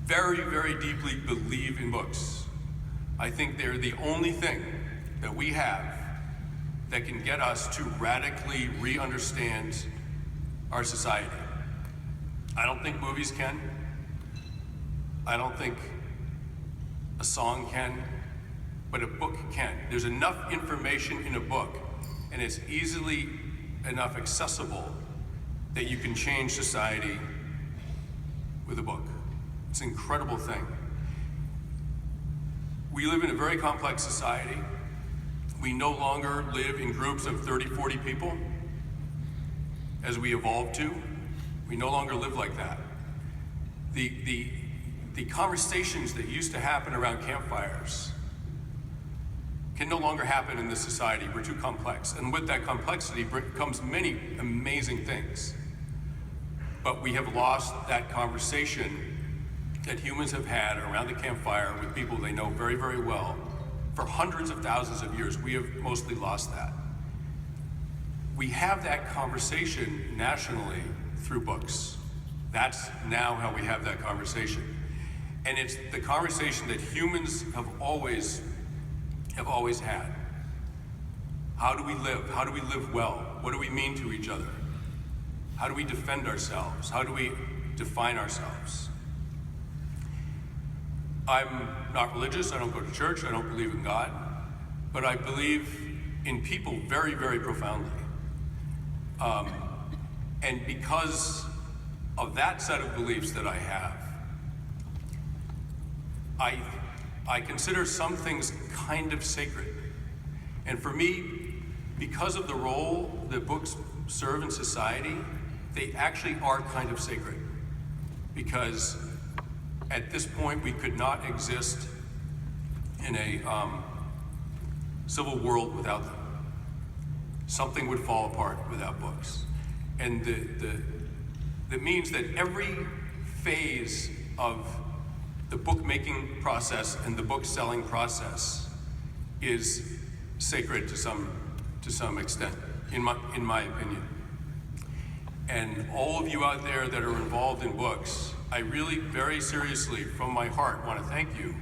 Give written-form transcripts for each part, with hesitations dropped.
very, very deeply believe in books. I think they're the only thing that we have that can get us to radically re-understand our society. I don't think movies can. I don't think a song can, but a book can. There's enough information in a book, and it's easily enough accessible that you can change society with a book. It's an incredible thing. We live in a very complex society. We no longer live in groups of 30, 40 people, as we evolved to. We no longer live like that. The conversations that used to happen around campfires can no longer happen in this society. We're too complex. And with that complexity comes many amazing things. But we have lost that conversation that humans have had around the campfire with people they know very, very well for hundreds of thousands of years. We have mostly lost that. We have that conversation nationally through books. That's now how we have that conversation. And it's the conversation that humans have always had. How do we live? How do we live well? What do we mean to each other? How do we defend ourselves? How do we define ourselves? I'm not religious, I don't go to church, I don't believe in God, but I believe in people very, very profoundly. And because of that set of beliefs that I have, I consider some things kind of sacred. And for me, because of the role that books serve in society, they actually are kind of sacred. Because at this point, we could not exist in a civil world without them. Something would fall apart without books. And that means that every phase of the book-making process and the book-selling process is sacred to some extent, in my opinion. And all of you out there that are involved in books, I really, very seriously, from my heart, want to thank you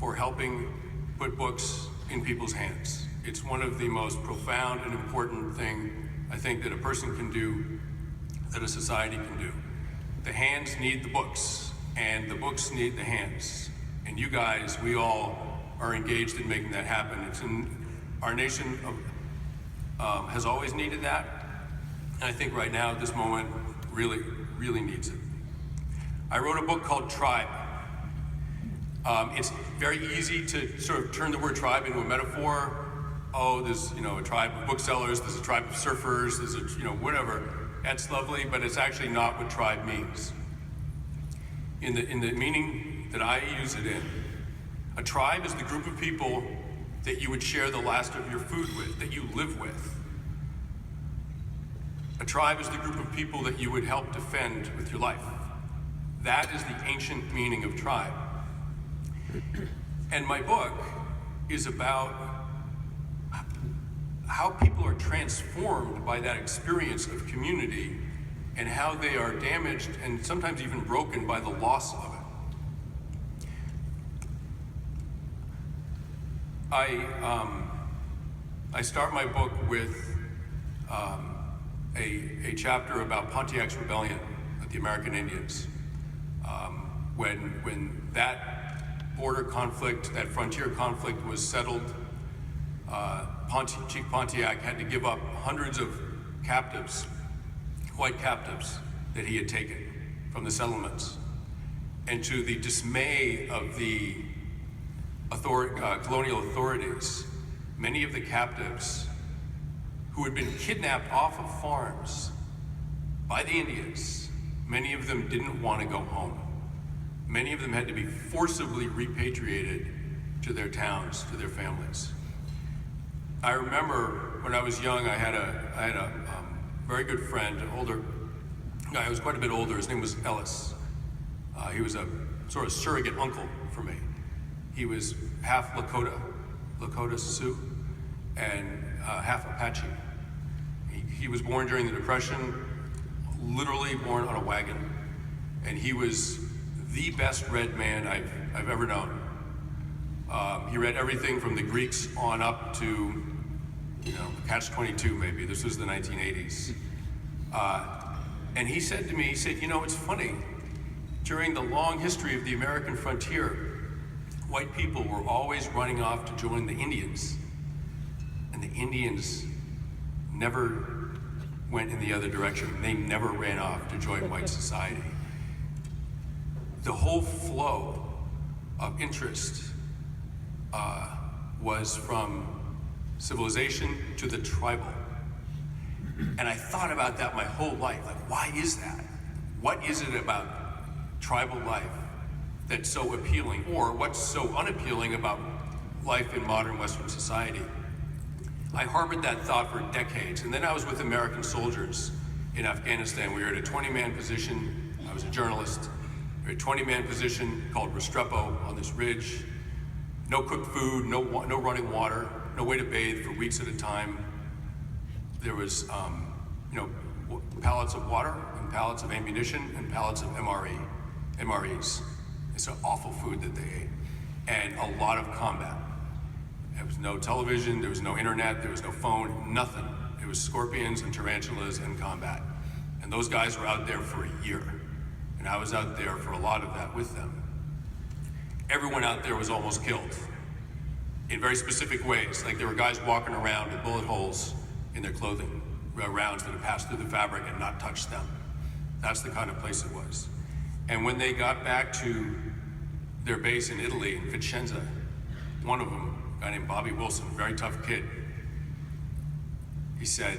for helping put books in people's hands. It's one of the most profound and important things I think that a person can do, that a society can do. The hands need the books, and the books need the hands. And you guys, we all are engaged in making that happen. It's in our nation has always needed that, and I think right now, at this moment, really, really needs it. I wrote a book called Tribe. It's very easy to sort of turn the word tribe into a metaphor. Oh, there's a tribe of booksellers, there's a tribe of surfers, there's a whatever. That's lovely, but it's actually not what tribe means. In the meaning that I use it in, a tribe is the group of people that you would share the last of your food with, that you live with. A tribe is the group of people that you would help defend with your life. That is the ancient meaning of tribe. And my book is about how people are transformed by that experience of community and how they are damaged and sometimes even broken by the loss of it. I start my book with a chapter about Pontiac's rebellion of the American Indians. When that border conflict, that frontier conflict was settled, Chief Pontiac had to give up hundreds of captives, white captives, that he had taken from the settlements. And to the dismay of the colonial authorities, many of the captives who had been kidnapped off of farms by the Indians, many of them didn't want to go home. Many of them had to be forcibly repatriated to their towns, to their families. I remember when I was young, I had a very good friend, an older guy who was quite a bit older. His name was Ellis. He was a sort of surrogate uncle for me. He was half Lakota Sioux, and half Apache. He was born during the Depression, literally born on a wagon, and he was the best read man I've ever known. He read everything from the Greeks on up to, Catch-22 maybe. This was the 1980s. And he said to me, he said, it's funny, during the long history of the American frontier, white people were always running off to join the Indians. And the Indians never went in the other direction. They never ran off to join white society. The whole flow of interest was from civilization to the tribal. And I thought about that my whole life. Like, why is that? What is it about tribal life that's so appealing? Or what's so unappealing about life in modern Western society? I harbored that thought for decades. And then I was with American soldiers in Afghanistan. We were at a 20-man position. I was a journalist. We were at a 20-man position called Restrepo on this ridge. No cooked food, no running water, no way to bathe for weeks at a time. There was, pallets of water and pallets of ammunition and pallets of MREs. It's an awful food that they ate. And a lot of combat. There was no television, there was no internet, there was no phone, nothing. It was scorpions and tarantulas and combat. And those guys were out there for a year. And I was out there for a lot of that with them. Everyone out there was almost killed in very specific ways. Like there were guys walking around with bullet holes in their clothing, rounds that had passed through the fabric and not touched them. That's the kind of place it was. And when they got back to their base in Italy, in Vicenza, one of them, a guy named Bobby Wilson, a very tough kid, he said,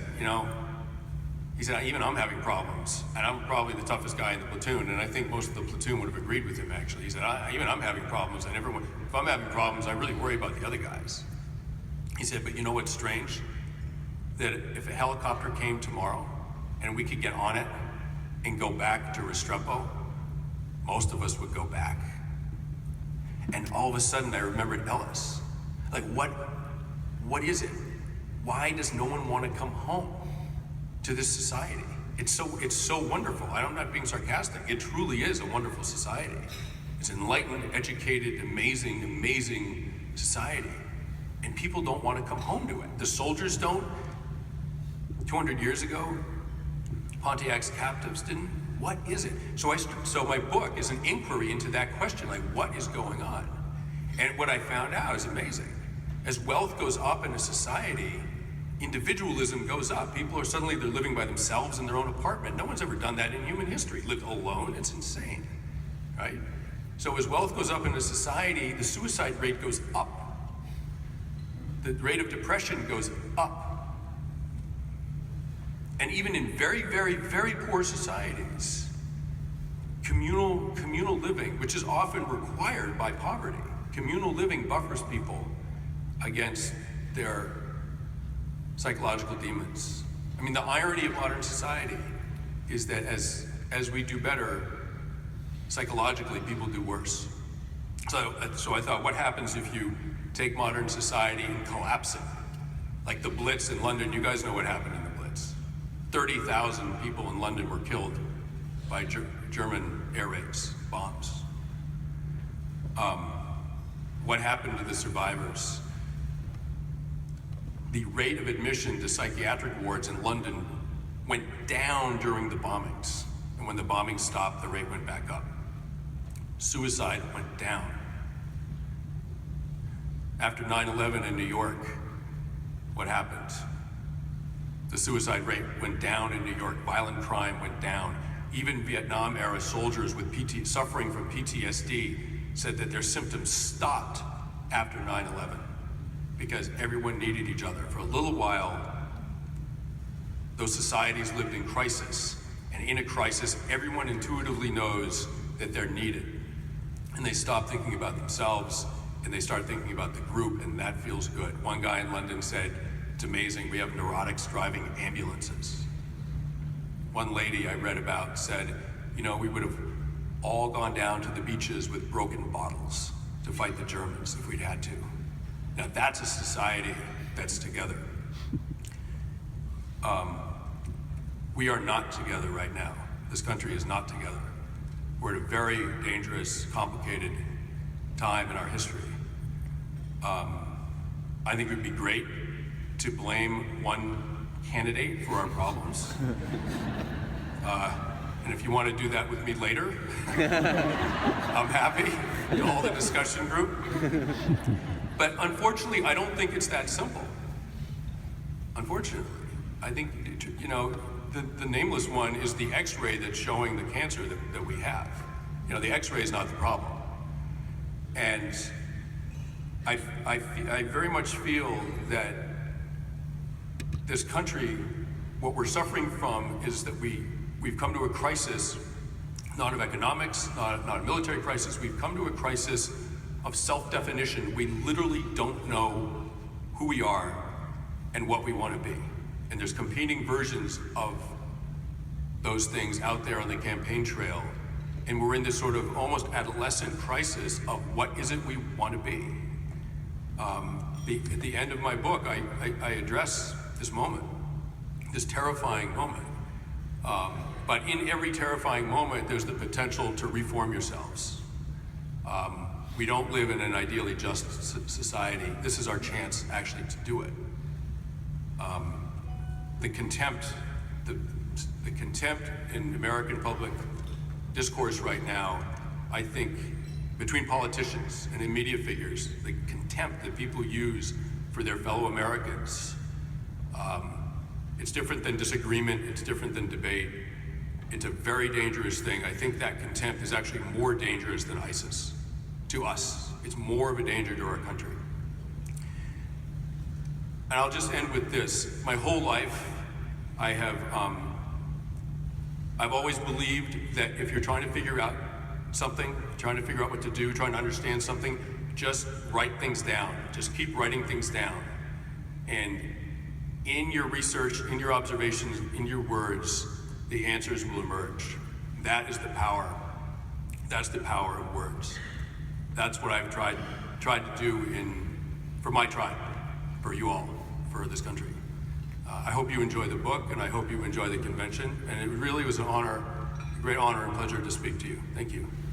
even I'm having problems, and I'm probably the toughest guy in the platoon, and I think most of the platoon would have agreed with him, actually. He said, even I'm having problems, and if I'm having problems, I really worry about the other guys. He said, but you know what's strange? That if a helicopter came tomorrow, and we could get on it and go back to Restrepo, most of us would go back. And all of a sudden, I remembered Ellis. Like, what is it? Why does no one want to come home to this society? It's so wonderful. I'm not being sarcastic. It truly is a wonderful society. It's an enlightened, educated, amazing society. And people don't want to come home to it. The soldiers don't. 200 years ago, Pontiac's captives didn't. What is it? So my book is an inquiry into that question, like what is going on? And what I found out is amazing. As wealth goes up in a society, individualism goes up. People are suddenly, they're living by themselves in their own apartment. No one's ever done that in human history. Lived alone, it's insane, right? So as wealth goes up in a society, the suicide rate goes up. The rate of depression goes up. And even in very, very, very poor societies, communal living, which is often required by poverty, communal living buffers people against their psychological demons. I mean, the irony of modern society is that as we do better, psychologically, people do worse. So I thought, what happens if you take modern society and collapse it? Like the Blitz in London, you guys know what happened in the Blitz. 30,000 people in London were killed by German air raids, bombs. What happened to the survivors? The rate of admission to psychiatric wards in London went down during the bombings. And when the bombings stopped, the rate went back up. Suicide went down. After 9/11 in New York, what happened? The suicide rate went down in New York. Violent crime went down. Even Vietnam-era soldiers with suffering from PTSD said that their symptoms stopped after 9/11 because everyone needed each other. For a little while, those societies lived in crisis. And in a crisis, everyone intuitively knows that they're needed. And they stop thinking about themselves and they start thinking about the group, and that feels good. One guy in London said, it's amazing, we have neurotics driving ambulances. One lady I read about said, we would have all gone down to the beaches with broken bottles to fight the Germans if we'd had to. Now that's a society that's together. We are not together right now. This country is not together. We're at a very dangerous, complicated time in our history. I think it would be great to blame one candidate for our problems. And if you want to do that with me later, I'm happy to hold a discussion group. But unfortunately, I don't think it's that simple. Unfortunately, I think, you know, the nameless one is the X-ray that's showing the cancer that we have. You know, the X-ray is not the problem. And I very much feel that this country, what we're suffering from is that we've come to a crisis, not of economics, not a military crisis, we've come to a crisis of self-definition. We literally don't know who we are and what we want to be. And there's competing versions of those things out there on the campaign trail. And we're in this sort of almost adolescent crisis of what is it we want to be. At the end of my book, I address this moment, this terrifying moment. But in every terrifying moment, there's the potential to reform yourselves. We don't live in an ideally just society. This is our chance actually to do it. The contempt in American public discourse right now, I think, between politicians and in media figures, the contempt that people use for their fellow Americans, it's different than disagreement, it's different than debate. It's a very dangerous thing. I think that contempt is actually more dangerous than ISIS to us. It's more of a danger to our country. And I'll just end with this. My whole life, I've always believed that if you're trying to figure out something, trying to figure out what to do, trying to understand something, just write things down. Just keep writing things down. And in your research, in your observations, in your words, the answers will emerge. That is the power. That's the power of words. That's what I've tried to do for my tribe, for you all, for this country. I hope you enjoy the book, and I hope you enjoy the convention. And it really was an honor, a great honor and pleasure to speak to you. Thank you.